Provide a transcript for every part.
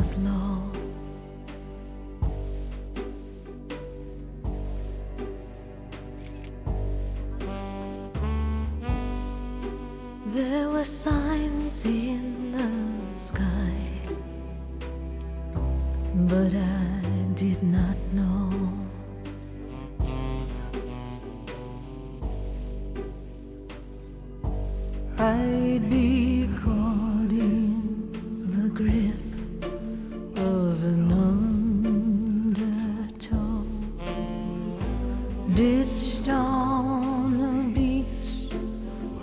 was long. There were signs in the sky, but I did not know. I'd be caught in the grip of an undertow, ditched on a beach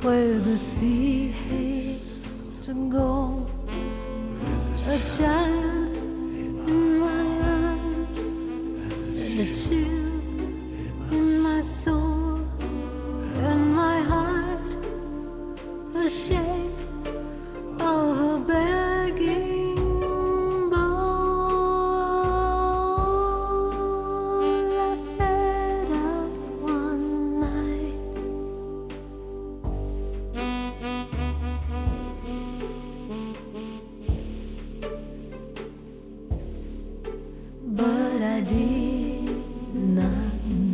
where the sea hates to go. A child in my arms and a chill in my soul, and my heart the shape of a begging bowl. I set out one night, but I did not know.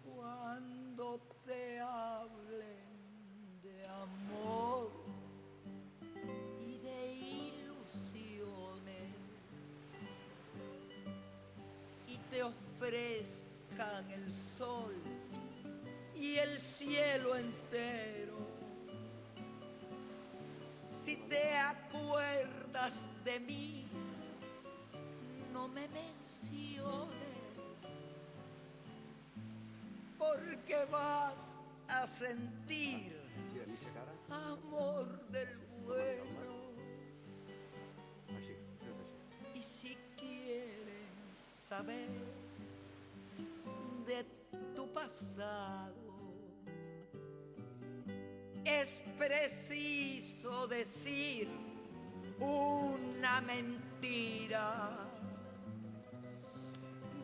Cuando te hablen de amor y de ilusiones y te ofrezcan el sol y el cielo entero, si te acuerdas de mí, no me menciones, porque vas a sentir amor del bueno. Y si quieren saber de tu pasado, es preciso decir una mentira.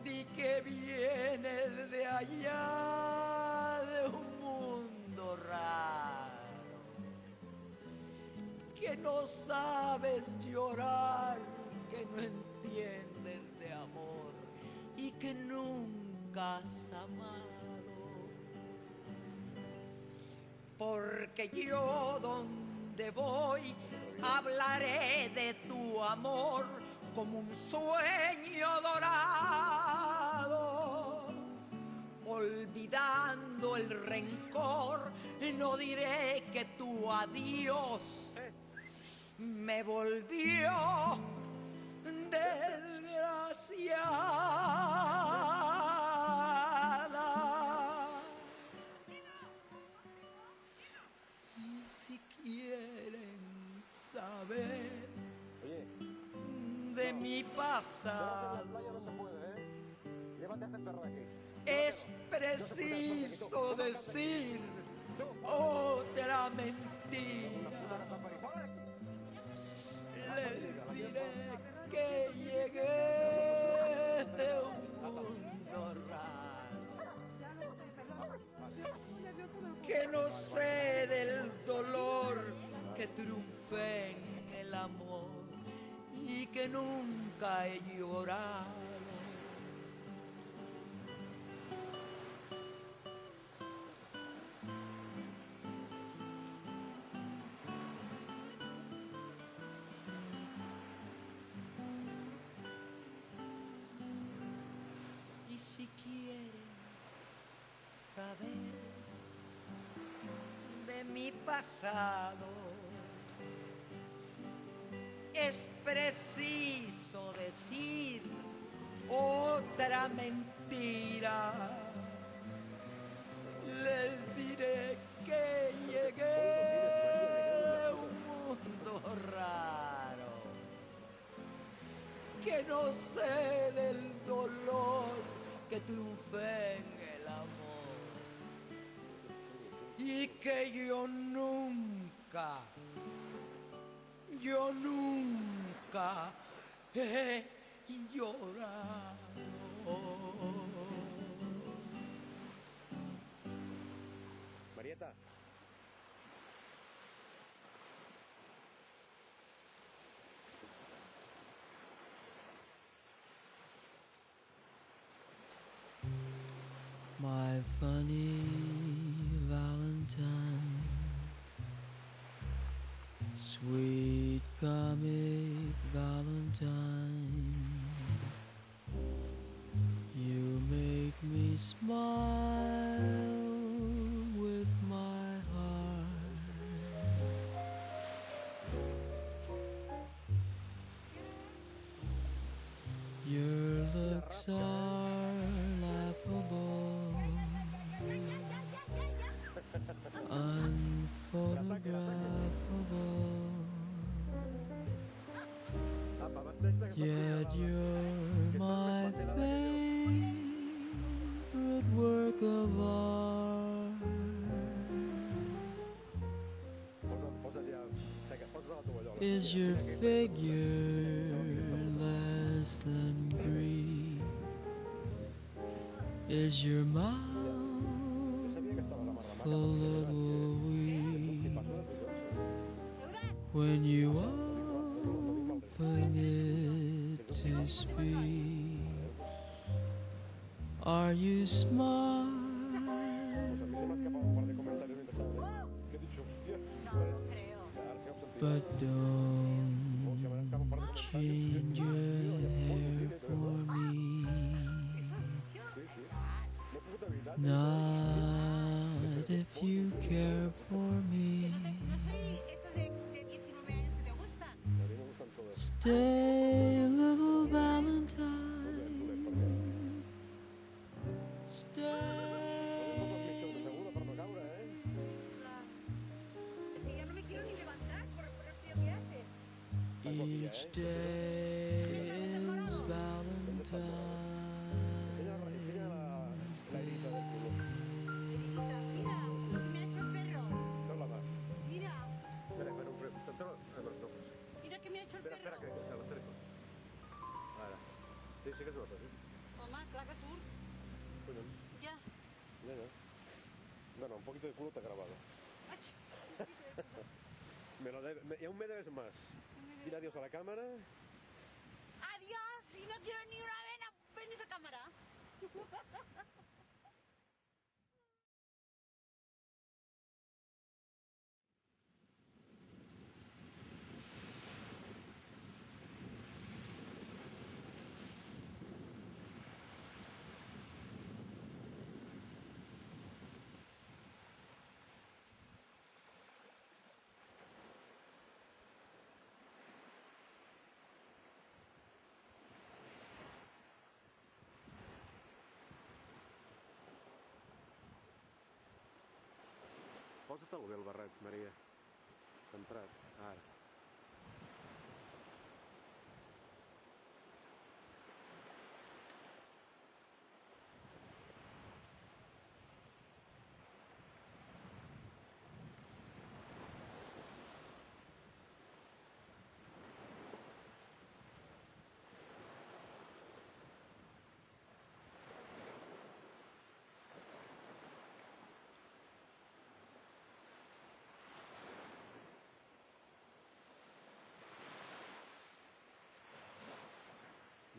Di que vienes de allá, de un mundo raro, que no sabes llorar, que no entiendes de amor y que nunca has amado. Porque yo donde voy hablaré de tu amor como un sueño dorado, olvidando el rencor, no diré que tu adiós me volvió desgraciada. Y si quieren saber de mi pasado, es preciso decir otra mentira. Les diré que llegué de un mundo raro, que no sé del dolor, que triunfé en el amor y que nunca he llorado. Si quieren saber de mi pasado, es preciso decir otra mentira. Les diré que llegué a un mundo raro, que no sé del dolor, que triunfé en el amor y que yo nunca he llorado. Marieta. My funny Valentine, sweet comic Valentine, you make me smile with my heart. Your looks are laughable, unphotographable, yet you're my favorite work of art. Is your figure less than Greek? Is your mouth a little weak when you open it to speak? Are you smart? But don't change your hair for me. Not if you care for me. No soy esas de 19 años que te gustan. Stay, little Valentine. Stay. Es que ya no me quiero ni levantar por el frío que hace. Each day is Valentine's Day. Mira, lo que me ha hecho el perro. Mira, mira que me ha hecho el perro. Toma, clar que surt. Ja. Bueno, un poquito de culo te ha grabado. Ach. Y aún me debes más. Dile adiós a la cámara. Adiós, si no quiero ni una vena, ven esa cámara. Posa-te'l bé el barret, Maria. Centrat. Ara.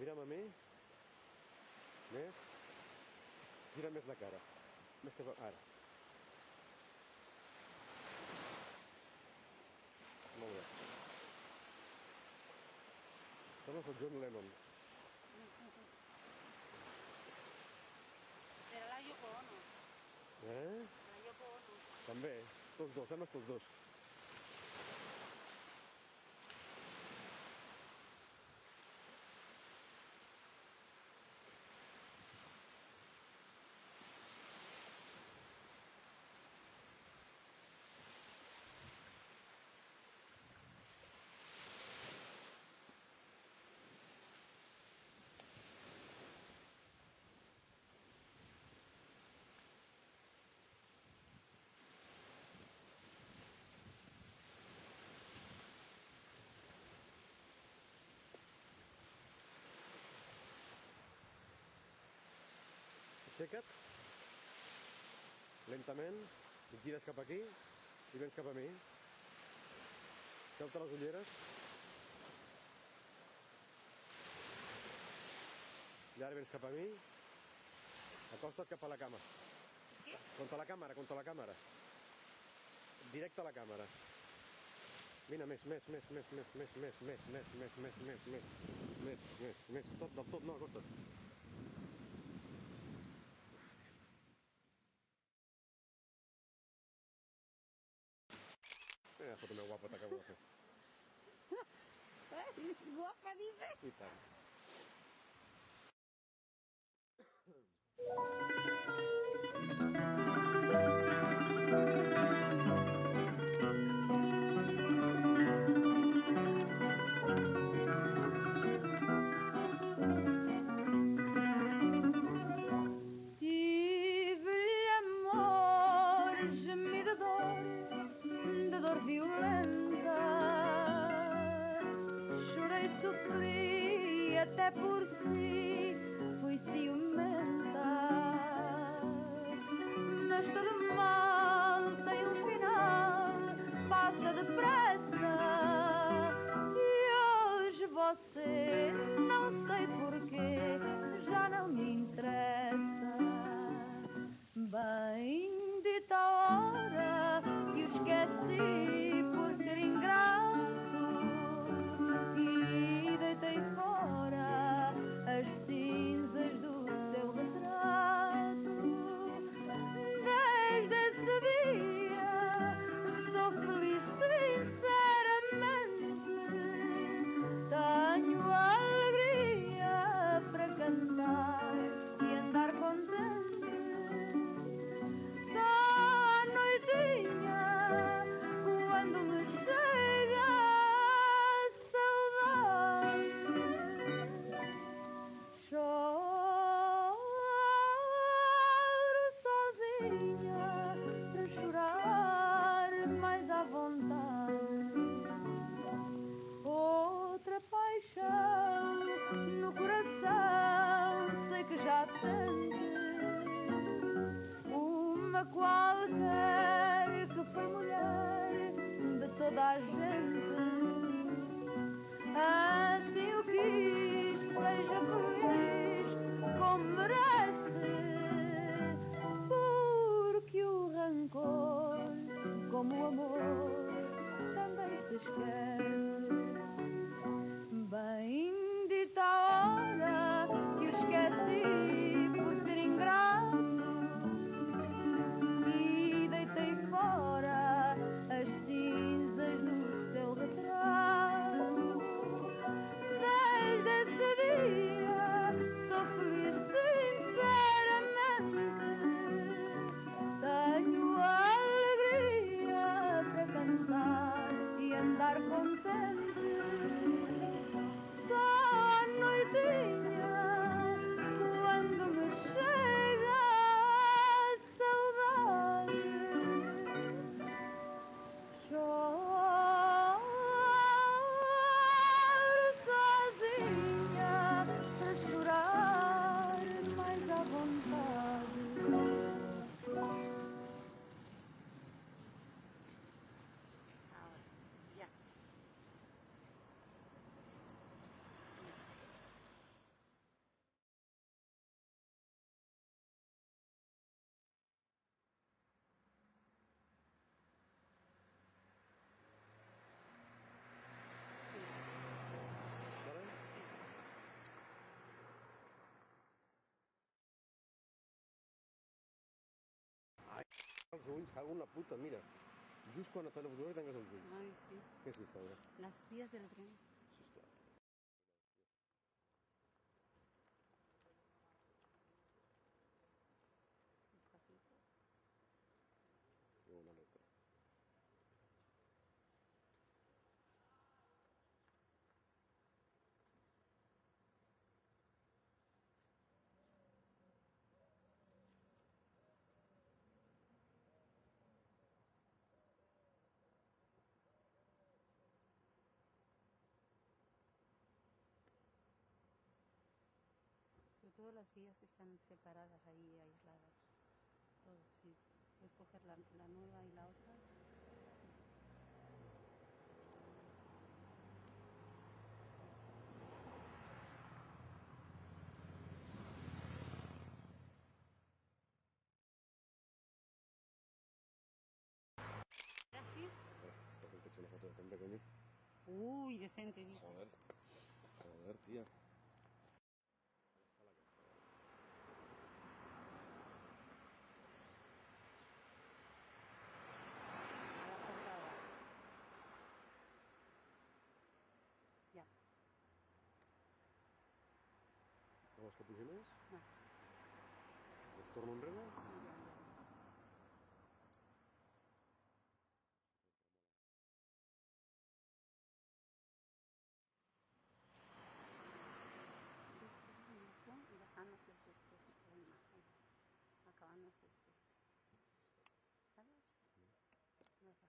Mira'm a mi. Més. Gira més la cara. Més que... Ara. Molt bé. Sembles el John Lennon. També, tots dos, sembla tots dos. Aixeca't, lentament, i gires cap aquí i vens cap a mi. Treu-te les ulleres. I ara vens cap a mi. Acosta't cap a la cama. Què? Contra la càmera, contra la càmera. Directe a la càmera. Vine, més, tot, del tot, no, acosta't. Foto meu guapa, t'acabo de fer. Guapa, dice. I tant. Tive-lhe amor, gemido de dor violenta. Chorei, sofri, até por si fui ciumenta. Mas todo mal tem um final, passa depressa. E hoje você, não sei porquê, já não me interessa. Bendita hora que o esqueci por ser ingrato e deitei fora as cinzas do seu retrato. Desde esse dia sou feliz sinceramente, tenho alegria para cantar e andar contente. Só à noitinha, quando me chega a saudade, choro sozinha para chorar mais à vontade. Outra paixão no coração sei que já sente, uma qualquer que foi mulher de toda a gente. Assim o quis, seja feliz como merece, porque o Els ulls, cago en la puta, mira. Just quan et fas la fotografia tanques els ulls. Ai, sí. Què has vist ara? Las vías del tren. Sisplau. Despacito. Una letra. Sobre todo las vías que están separadas ahí, aisladas. Todo, sí. Puedes coger la nueva y la otra. ¿Así? Estás hecho una foto decente, coño. Uy, decente, dice. Joder, tía. Ya. Vols que pugi més? No. Et torno enrere? Ya. Y bajándose la imagen. Acabándose ¿sabes? Vas bajando.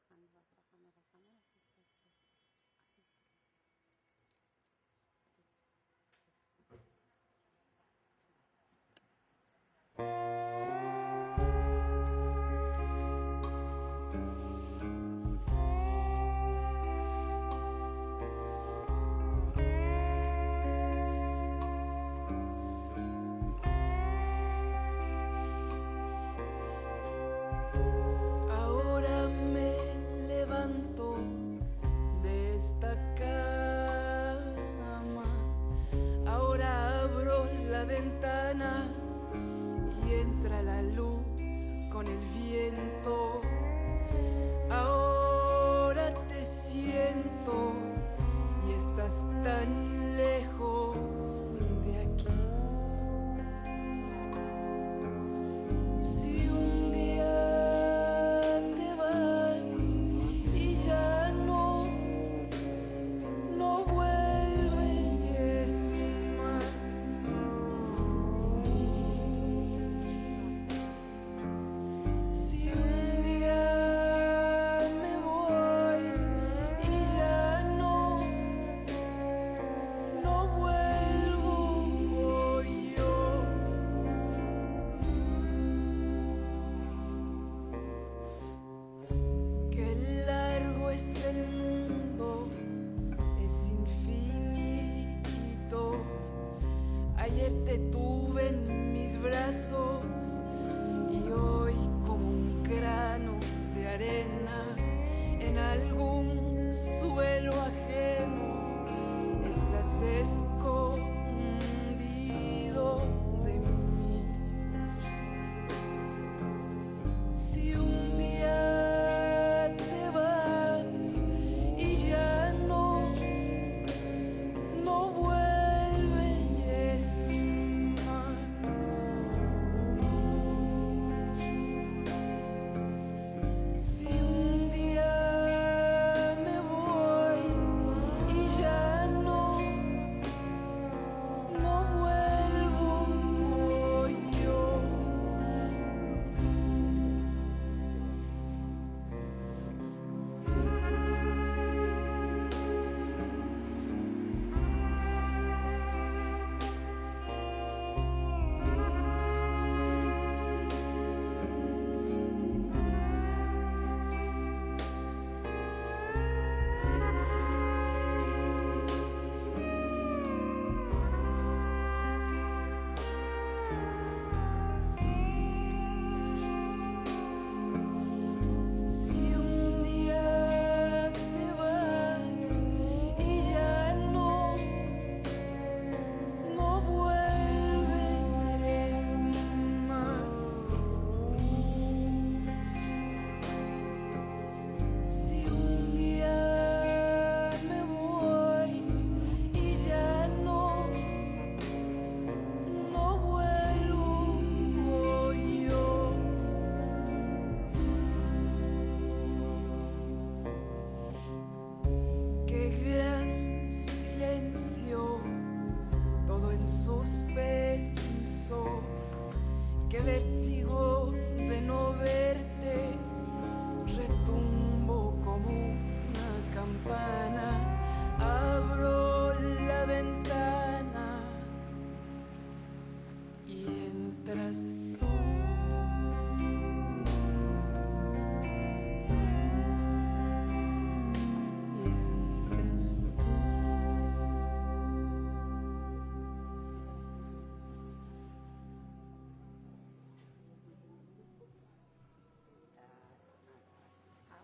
Ahora me levanto de esta cama, ahora abro la ventana y entra la luz con el viento. Ahora te siento y estás tan lejos de aquí. Si un día te vas y ya no vuelves más, si un día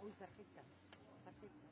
Uy, perfecta, perfecta.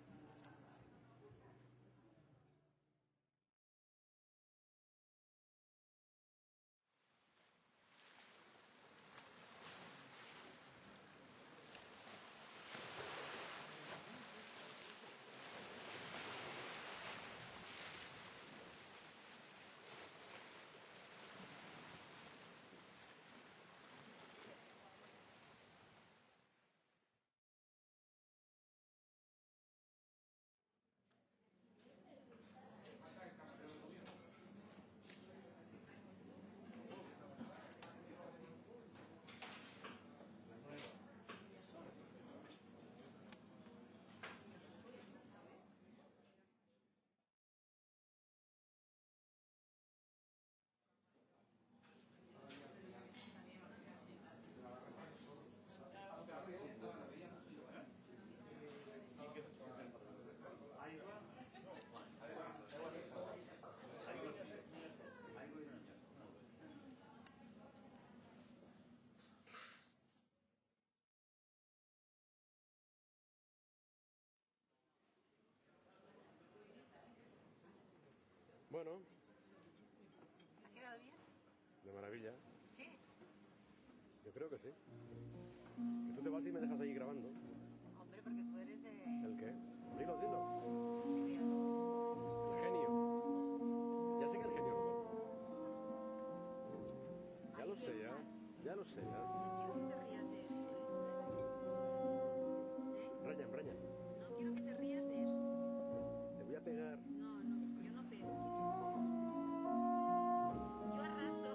Bueno, ¿Ha quedado bien? de maravilla. Sí. Yo creo que sí. Que tú te vas y me dejas ahí grabando. Hombre, porque tú eres ¿El qué? Dilo, dilo. creador. El genio. Ya sé que el genio Rodolfo. Ya Ay, lo sé, ya. Edgar, Ya lo sé, ya. no quiero que te rías de eso, ¿eh? Brian, Brian, No quiero que te rías de eso. te voy a pegar. No, no, yo no pego. Yo arraso.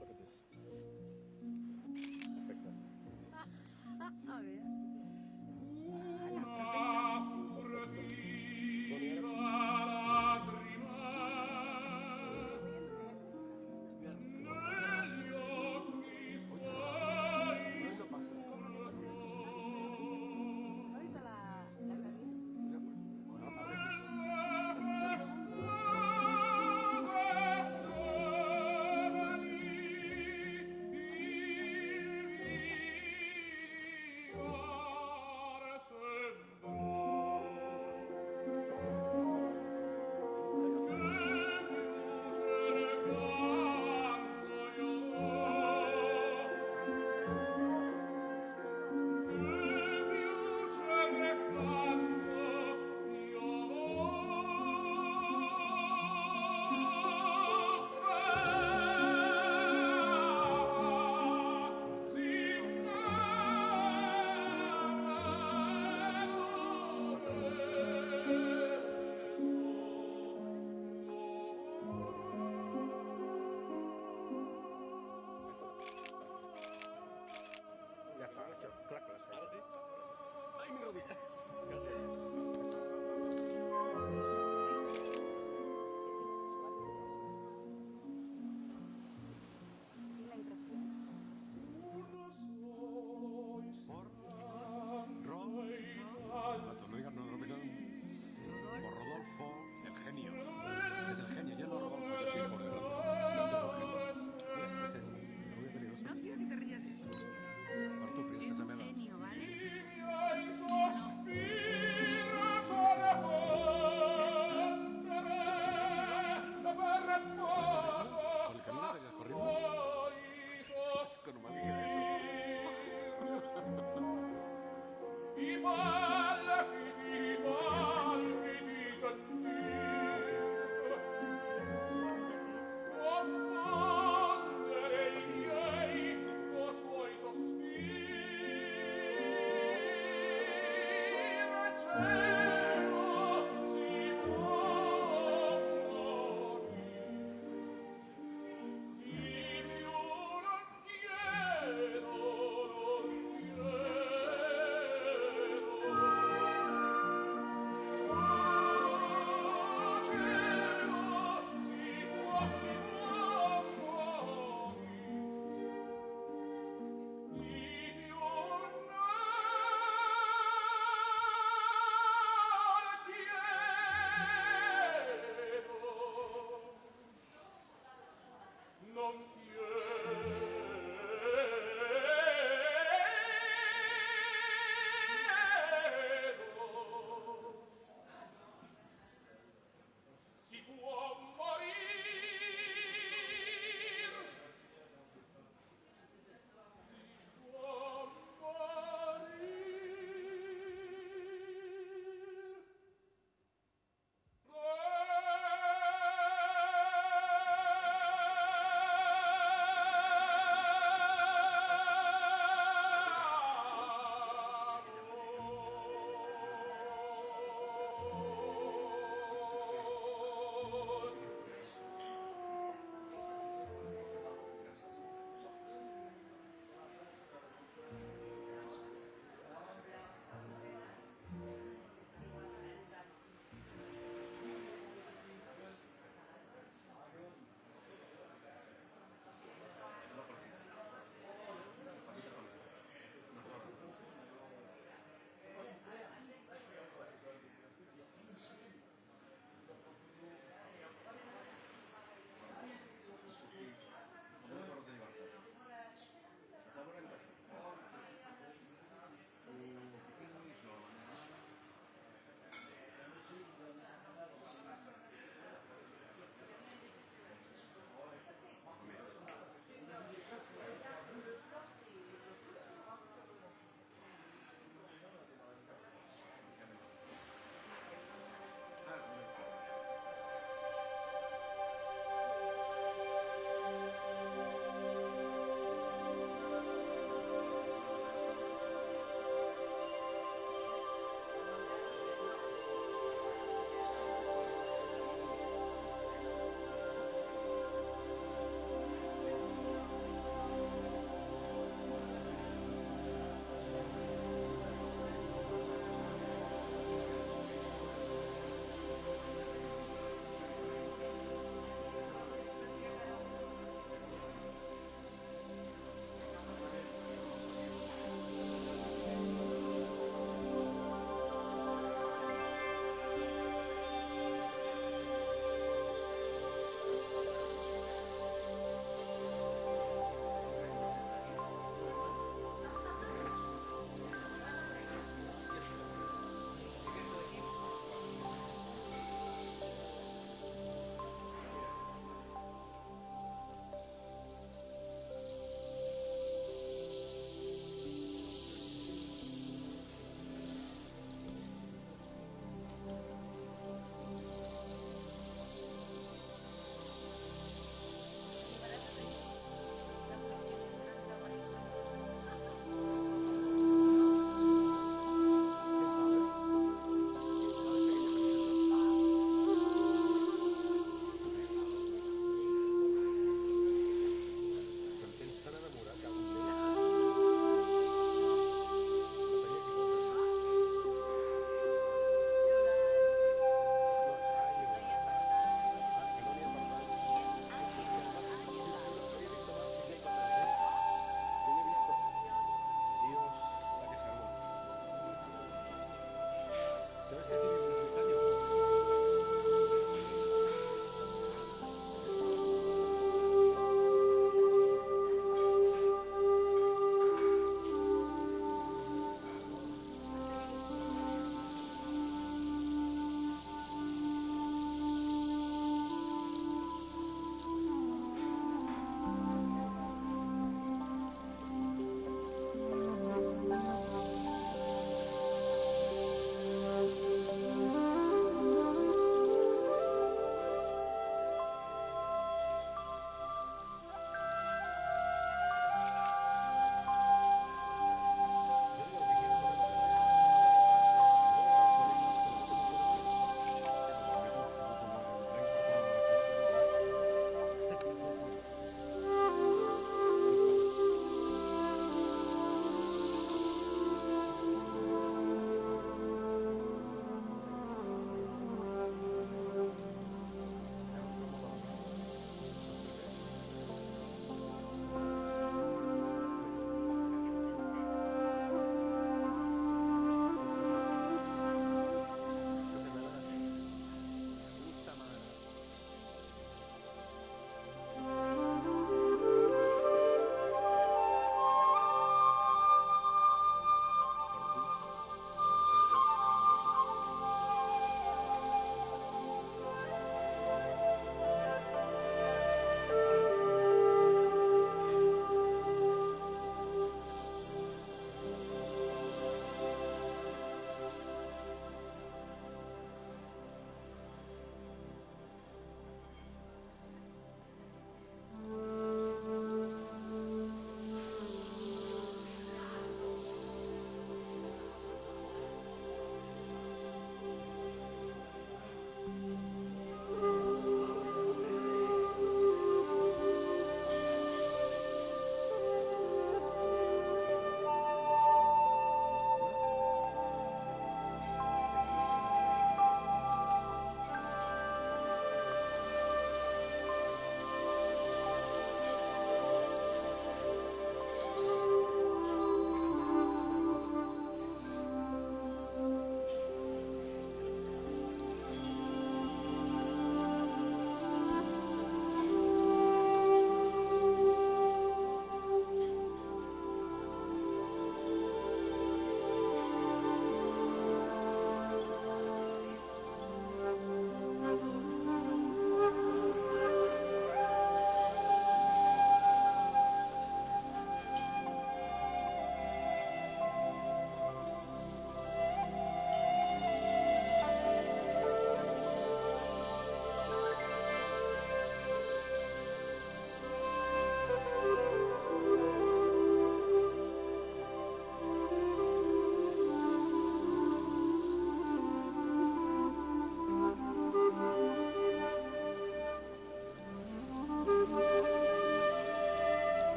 Look at this. Perfecta. A ver.